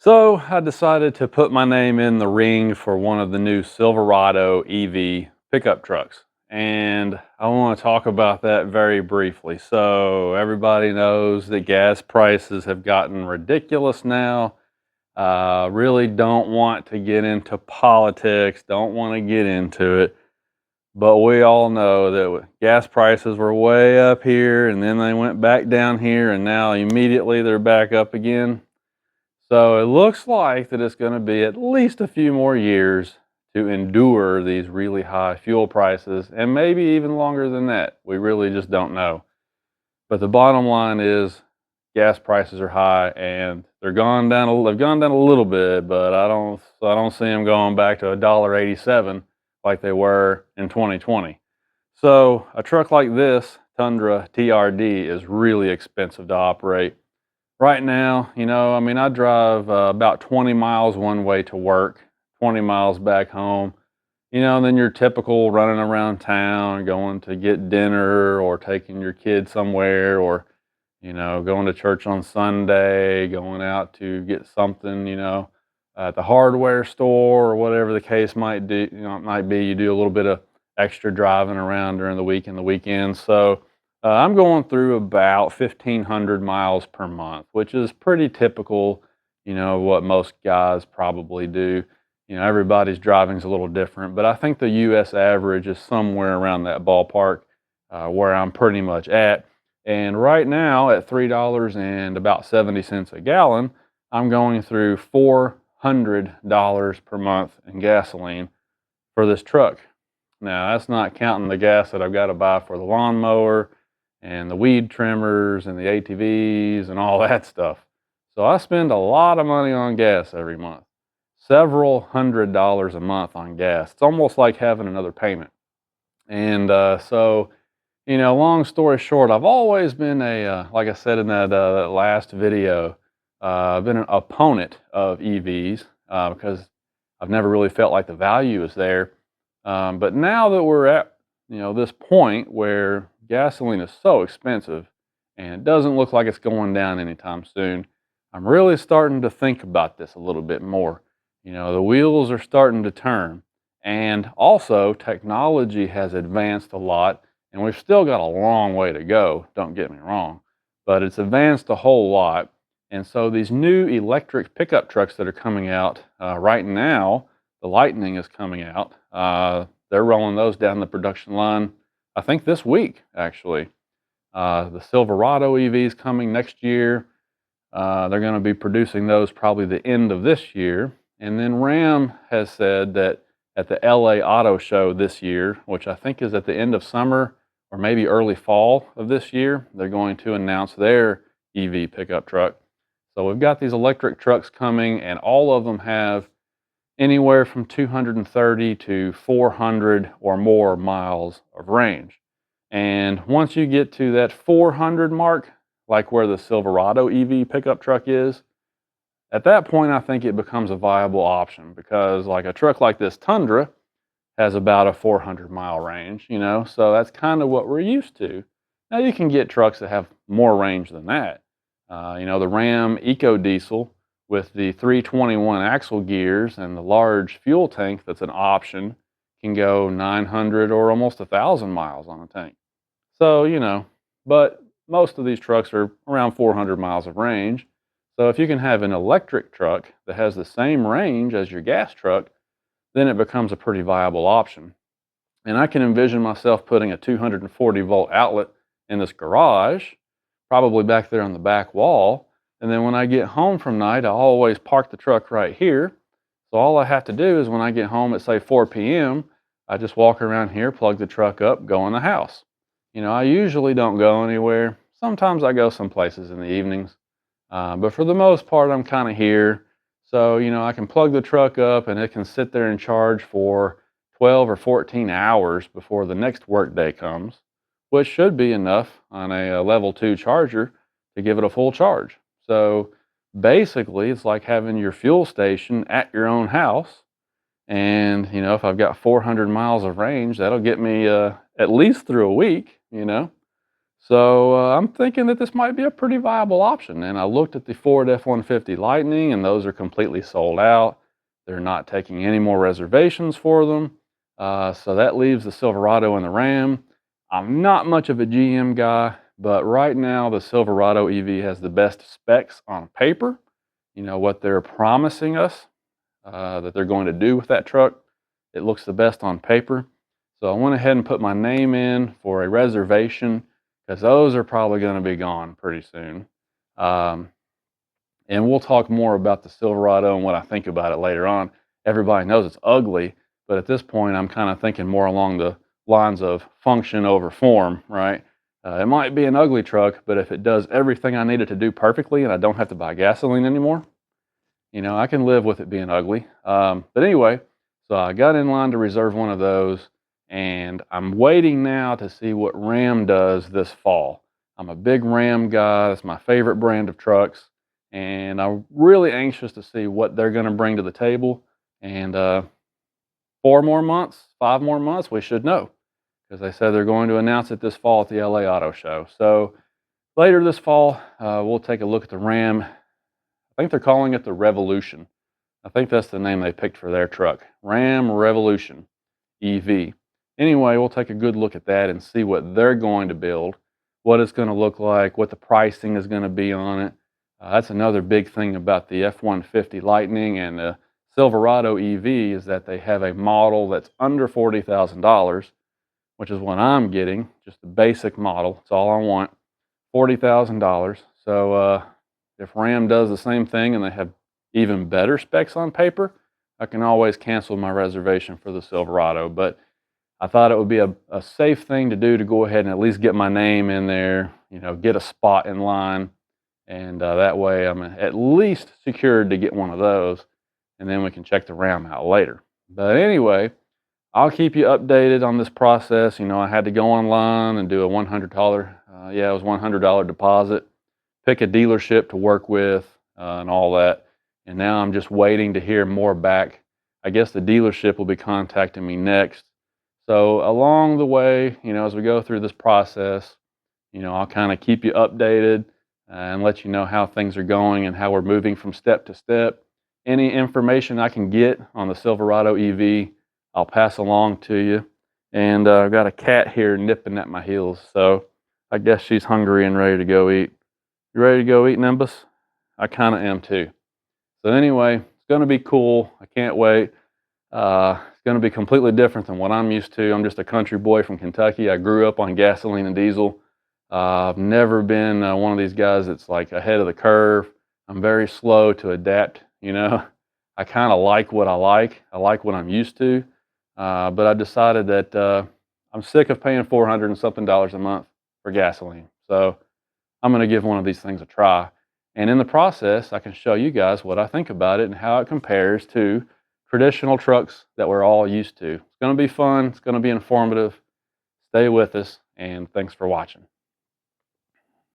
So I decided to put my name in the ring for one of the new Silverado EV pickup trucks. And I want to talk about that very briefly. So everybody knows that gas prices have gotten ridiculous now. Really don't want to get into politics, don't want to get into it. But we all know that gas prices were way up here and then they went back down here and now immediately they're back up again. So it looks like that it's going to be at least a few more years to endure these really high fuel prices, and maybe even longer than that. We really just don't know. But the bottom line is gas prices are high and they've gone down a little bit, but I don't see them going back to $1.87 like they were in 2020. So a truck like this Tundra TRD is really expensive to operate. Right now, I mean, I drive about 20 miles one way to work, 20 miles back home. And then your typical running around town, going to get dinner or taking your kid somewhere or, going to church on Sunday, going out to get something, at the hardware store or whatever the case might be. You do a little bit of extra driving around during the week and the weekends. So, I'm going through about 1,500 miles per month, which is pretty typical, what most guys probably do. Everybody's driving is a little different, but I think the U.S. average is somewhere around that ballpark where I'm pretty much at. And right now, at $3 and about 70 cents a gallon, I'm going through $400 per month in gasoline for this truck. Now, that's not counting the gas that I've got to buy for the lawnmower and the weed trimmers and the ATVs and all that stuff. So I spend a lot of money on gas every month, several $100s a month on gas. It's almost like having another payment. And long story short, I've always been like I said in that last video, I've been an opponent of EVs because I've never really felt like the value is there. But now that we're at this point where gasoline is so expensive and it doesn't look like it's going down anytime soon, I'm really starting to think about this a little bit more. The wheels are starting to turn, and also technology has advanced a lot, and we've still got a long way to go. Don't get me wrong, but it's advanced a whole lot. And so these new electric pickup trucks that are coming out right now, the Lightning is coming out. They're rolling those down the production line, I think this week, actually. The Silverado EV is coming next year. They're going to be producing those probably the end of this year. And then Ram has said that at the LA Auto Show this year, which I think is at the end of summer or maybe early fall of this year, they're going to announce their EV pickup truck. So we've got these electric trucks coming, and all of them have anywhere from 230 to 400 or more miles of range. And once you get to that 400 mark, like where the Silverado EV pickup truck is, at that point I think it becomes a viable option because like a truck like this Tundra has about a 400-mile range, so that's kind of what we're used to. Now you can get trucks that have more range than that. The Ram EcoDiesel with the 321 axle gears and the large fuel tank that's an option can go 900 or almost 1,000 miles on a tank. So, but most of these trucks are around 400 miles of range. So if you can have an electric truck that has the same range as your gas truck, then it becomes a pretty viable option. And I can envision myself putting a 240-volt outlet in this garage, probably back there on the back wall. And then when I get home from night, I always park the truck right here. So all I have to do is when I get home at say 4 p.m., I just walk around here, plug the truck up, go in the house. I usually don't go anywhere. Sometimes I go some places in the evenings. But for the most part, I'm kind of here. So, I can plug the truck up and it can sit there and charge for 12 or 14 hours before the next work day comes, which should be enough on a level 2 charger to give it a full charge. So basically, it's like having your fuel station at your own house. And, if I've got 400 miles of range, that'll get me at least through a week. So I'm thinking that this might be a pretty viable option. And I looked at the Ford F-150 Lightning, and those are completely sold out. They're not taking any more reservations for them. So that leaves the Silverado and the Ram. I'm not much of a GM guy, but right now the Silverado EV has the best specs on paper. You know, what they're promising us that they're going to do with that truck. It looks the best on paper. So I went ahead and put my name in for a reservation because those are probably going to be gone pretty soon. Um, and we'll talk more about the Silverado and what I think about it later on. Everybody knows it's ugly, but at this point, I'm kind of thinking more along the lines of function over form, right? It might be an ugly truck, but if it does everything I need it to do perfectly and I don't have to buy gasoline anymore, you know, I can live with it being ugly. But anyway, so I got in line to reserve one of those, and I'm waiting now to see what Ram does this fall. I'm a big Ram guy. That's my favorite brand of trucks, and I'm really anxious to see what they're going to bring to the table. And 4 more months, 5 more months, we should know because they said they're going to announce it this fall at the LA Auto Show. So later this fall, we'll take a look at the Ram. I think they're calling it the Revolution. I think that's the name they picked for their truck, Ram Revolution EV. Anyway, we'll take a good look at that and see what they're going to build, what it's going to look like, what the pricing is going to be on it. That's another big thing about the F-150 Lightning and the Silverado EV is that they have a model that's under $40,000, which is what I'm getting, just the basic model. It's all I want, $40,000. So if Ram does the same thing and they have even better specs on paper, I can always cancel my reservation for the Silverado. But I thought it would be a safe thing to do to go ahead and at least get my name in there, you know, get a spot in line. And that way I'm at least secured to get one of those. And then we can check the Ram out later. But anyway, I'll keep you updated on this process. You know, I had to go online and do a $100, yeah, it was $100 deposit, pick a dealership to work with and all that. And now I'm just waiting to hear more back. I guess the dealership will be contacting me next. So along the way, you know, as we go through this process, you know, I'll kind of keep you updated and let you know how things are going and how we're moving from step to step. Any information I can get on the Silverado EV, I'll pass along to you. And I've got a cat here nipping at my heels, so I guess she's hungry and ready to go eat. You ready to go eat, Nimbus? I kind of am too. So anyway, it's going to be cool. I can't wait. It's going to be completely different than what I'm used to. I'm just a country boy from Kentucky. I grew up on gasoline and diesel. I've never been one of these guys that's like ahead of the curve. I'm very slow to adapt, you know. I kind of like what I like. I like what I'm used to. But I decided that I'm sick of paying 400 and something dollars a month for gasoline. So I'm going to give one of these things a try. And in the process, I can show you guys what I think about it and how it compares to traditional trucks that we're all used to. It's going to be fun. It's going to be informative. Stay with us, and thanks for watching.